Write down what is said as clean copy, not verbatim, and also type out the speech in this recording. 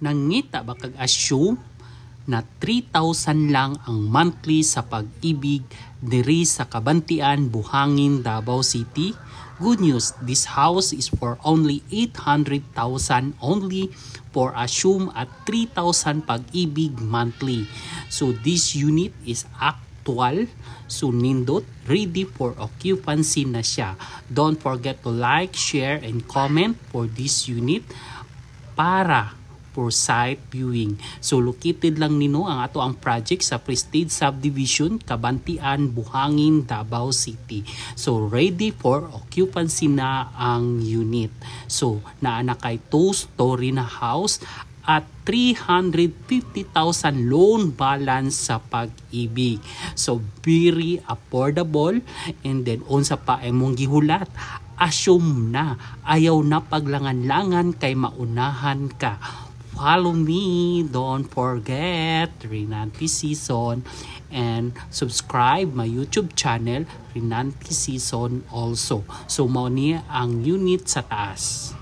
Nangita ba kag assume na 3,000 lang ang monthly sa pag-ibig diri sa Kabantian, Buhangin, Davao City? Good news, this house is for only 800,000 only for assume at 3,000 pag-ibig monthly. So this unit is actual. So nindot, ready for occupancy na siya. Don't forget to like, share, and comment for this unit para for site viewing. So located lang nino ang ato ang project sa Prestige Subdivision, Kabantian, Buhangin, Davao City. So ready for occupancy na ang unit. So naana kay 2-story na house at 350,000 loan balance sa pag-ibig. So very affordable, and then unsa pa imong gihulat, assume na, ayaw na paglangan-langan kay maunahan ka. Follow me, don't forget Rinanti Season, and subscribe my YouTube channel Rinanti Season also. So mao ni ang unit sa taas.